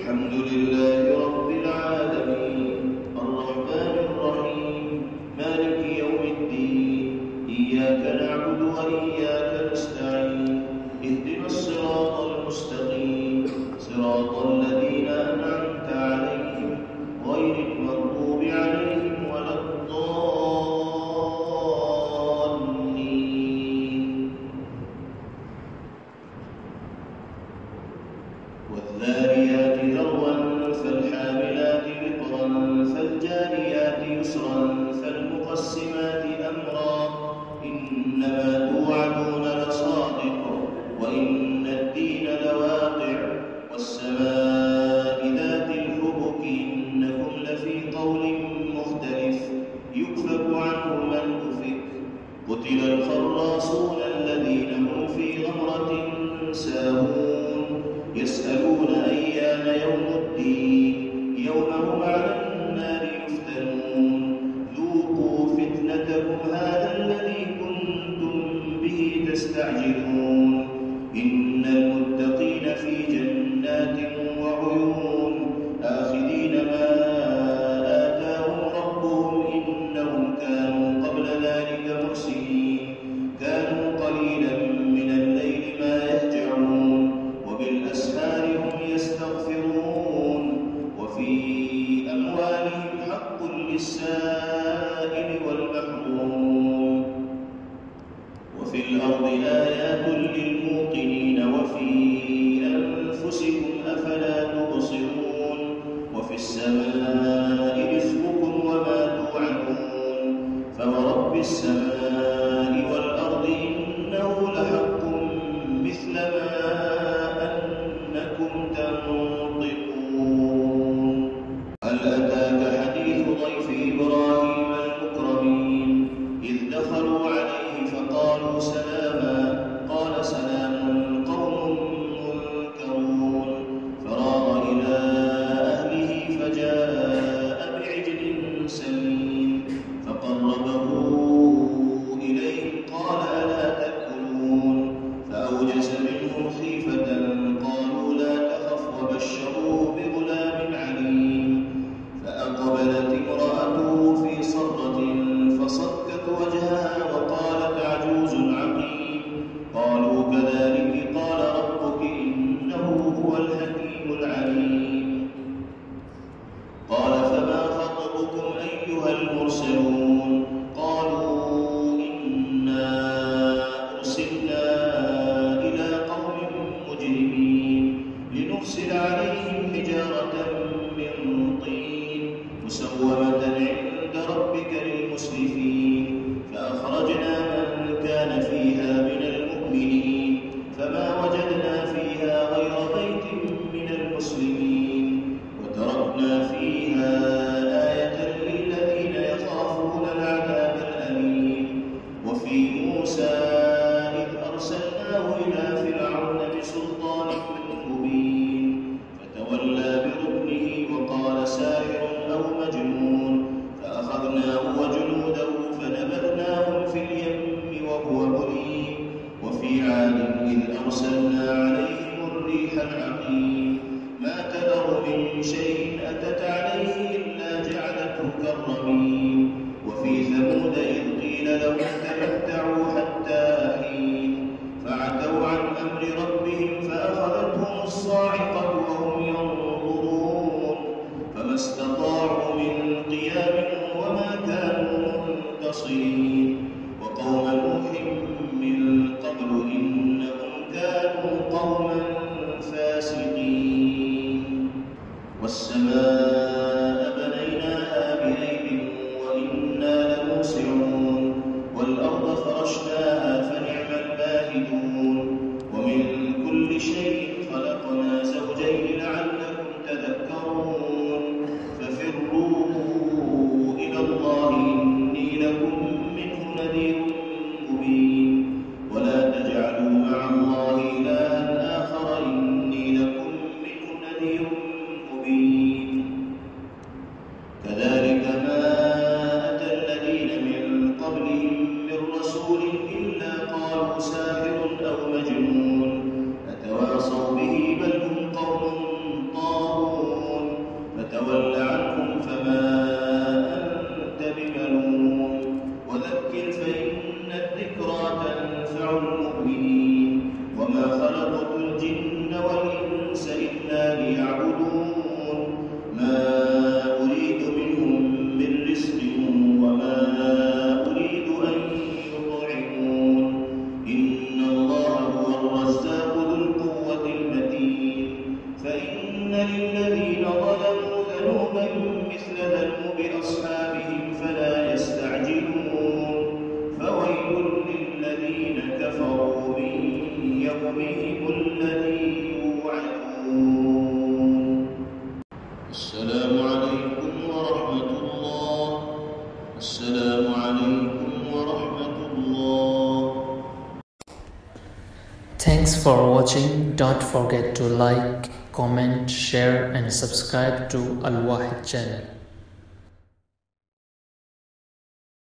الحمد لله رب العالمين الرحمن الرحيم مالك يوم الدين إياك نعبد وإياك نستعين اهدنا الصراط المستقيم صراط الذين أنعمت عليهم غير المغضوب عليهم ولا الضالين. والذاريات ذروا فالحاملات وقرا فالجاريات يسرا فالمقسمات أمرا إنما توعدون لصادق وإن الدين لواقع والسماء ذات الحبك إنكم لفي قول مختلف يؤفك عنه من أفك قتل الخراصون الذين هم في غمرة ساهون يسألون أيان يوم الدين يوم هم على النار يفتنون ذوقوا فتنتكم هذا الذي كنتم به تستعجلون إن المتقين في جنات وعيون آخذين ما آتاهم ربهم إنهم كانوا قبل ذلك محسنين كانوا قليلا من الليل ما يهجعون وبالأسحار هم يستغفرون وفي أموالهم حق للسائل والمحروم وفي الأرض آيات للموقنين وفي أنفسكم أفلا تبصرون وفي السماء رزقكم وما توعدون فورب السماء والأرض إنه لحق مثل ما أنكم تنطقون. هل أتاك حديث ضيف إبراهيم المكرمين إذ دخلوا عليه فقالوا سلاما قال سلام قوم منكرون فراغ إلى أهله فجاء بعجل سمين فقربه إليهم قال ألا تأكلون فأوجس منهم خيفة قالوا لا تخف وبشروه بغلام عليم فأقبلت امرأته في صرة فصكت وجهها وقالت عجوز عقيم قالوا كذلك قال ربك إنه هو الحكيم العليم قال فما خطبكم أيها المرسلون قالوا إنا أرسلنا إلى قوم مجرمين لنرسل عليهم حجارة من طين مسومة عند ربك للمسرفين فأخرجنا من كان فيها من المؤمنين فما وجدنا فيها غير بيت من المسلمين وتركنا فيها آية للذين يخافون العذاب الأليم وفي موسى إذ أرسلناه إلى فرعون بسلطان مبين فتولى بركنه وقال ساحر أو مجنون فأخذناه وجنوده فنبذناهم في اليم وهو مليم وفي عاد إذ أرسلنا عليهم الريح العقيم ما تذر من شيء أتت عليه إلا جعلته كالرميم وفي ثمود إذ قيل لهم تمتعوا حتى حين فعتوا عن أمر ربهم فأخذتهم الصاعقة وهم ينظرون فما استطاعوا من قيام وما كانوا منتصرين وقوم نوح من قبل إنهم كانوا قوما فاسقين والسماء بنيناها بأيد وإنا لموسعون والأرض فرشناها فنعم الماهدون ومن كل شيء خلقنا زوجين لعلكم تذكرون ففروا إلى الله إني لكم منه نذير مبين ولا تجعلوا مع الله إلها آخر إني لكم منه نذير مبين كذلك ما أتى الذين من قبلهم من رسول إلا قالوا ساحر أو مجنون أتواصوا به بل هم قوم طاغون للذين ظلموا ذنوبا مثل ذنوب أصحابهم فلا يستعجلون فويل للذين كفروا من يومهم الذي يوعدون. السلام عليكم ورحمة الله. السلام عليكم ورحمة الله. Thanks for watching. Don't forget to like, comment, share and subscribe to Al Wahid channel.